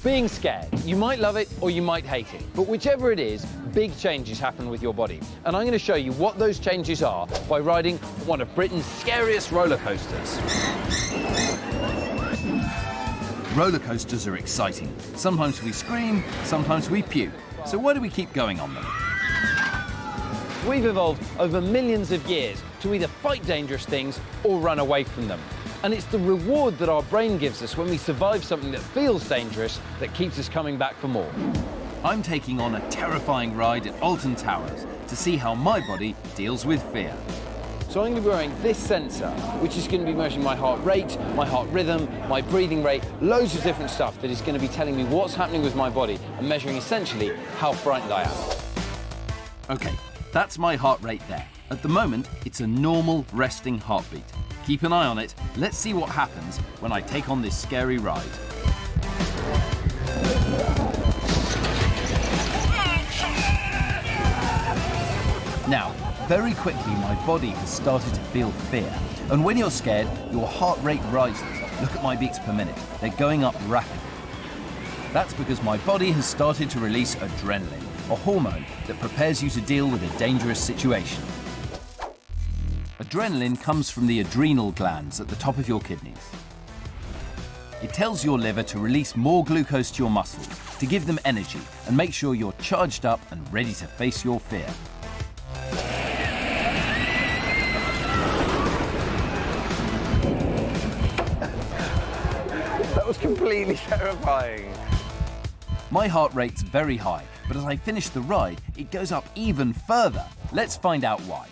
Being scared. You might love it or you might hate it, but whichever it is, big changes happen with your body. And I'm going to show you what those changes are by riding one of Britain's scariest roller coasters. Roller coasters are exciting. Sometimes we scream, sometimes we puke. So why do we keep going on them? We've evolved over millions of years to either fight dangerous things or run away from them. And it's the reward that our brain gives us when we survive something that feels dangerous that keeps us coming back for more. I'm taking on a terrifying ride at Alton Towers to see how my body deals with fear. So I'm going to be wearing this sensor, which is going to be measuring my heart rate, my heart rhythm, my breathing rate, loads of different stuff that is going to be telling me what's happening with my body and measuring essentially how frightened I am. Okay, that's my heart rate there. At the moment, it's a normal resting heartbeat. Keep an eye on it. Let's see what happens when I take on this scary ride. Now, very quickly, my body has started to feel fear. And when you're scared, your heart rate rises. Look at my beats per minute. They're going up rapidly. That's because my body has started to release adrenaline, a hormone that prepares you to deal with a dangerous situation. Adrenaline comes from the adrenal glands at the top of your kidneys. It tells your liver to release more glucose to your muscles, to give them energy and make sure you're charged up and ready to face your fear. That was completely terrifying. My heart rate's very high, but as I finish the ride, it goes up even further. Let's find out why.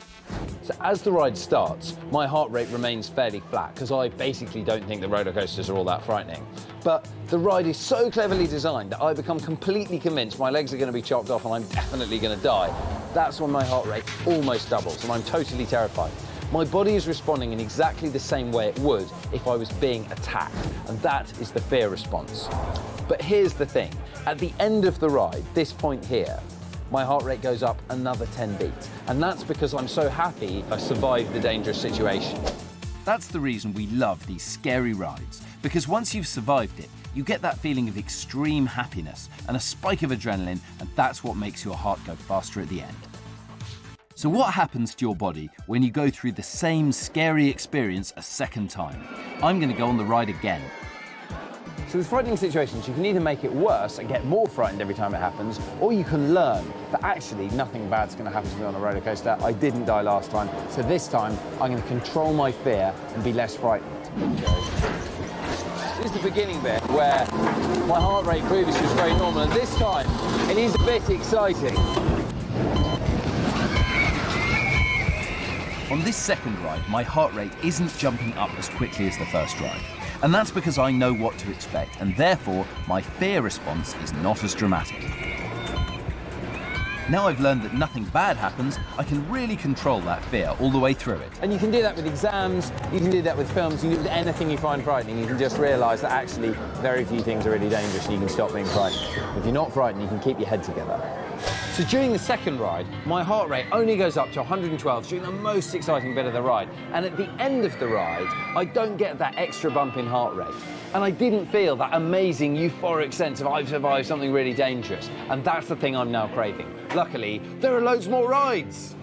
So as the ride starts, my heart rate remains fairly flat because I basically don't think the roller coasters are all that frightening. But the ride is so cleverly designed that I become completely convinced my legs are going to be chopped off and I'm definitely going to die. That's when my heart rate almost doubles and I'm totally terrified. My body is responding in exactly the same way it would if I was being attacked, and that is the fear response. But here's the thing, at the end of the ride, this point here, my heart rate goes up another 10 beats. And that's because I'm so happy I survived the dangerous situation. That's the reason we love these scary rides, because once you've survived it, you get that feeling of extreme happiness and a spike of adrenaline, and that's what makes your heart go faster at the end. So what happens to your body when you go through the same scary experience a second time? I'm going to go on the ride again. So with frightening situations, you can either make it worse and get more frightened every time it happens, or you can learn that actually nothing bad's going to happen to me on a roller coaster. I didn't die last time, so this time I'm going to control my fear and be less frightened. This is the beginning bit where my heart rate previously was very normal, and this time it is a bit exciting. On this second ride, my heart rate isn't jumping up as quickly as the first ride. And that's because I know what to expect, and therefore my fear response is not as dramatic. Now I've learned that nothing bad happens, I can really control that fear all the way through it. And you can do that with exams, you can do that with films, you can do with anything you find frightening. You can just realise that actually very few things are really dangerous and you can stop being frightened. If you're not frightened, you can keep your head together. So during the second ride, my heart rate only goes up to 112 during the most exciting bit of the ride. And at the end of the ride, I don't get that extra bump in heart rate. And I didn't feel that amazing euphoric sense of I've survived something really dangerous. And that's the thing I'm now craving. Luckily, there are loads more rides.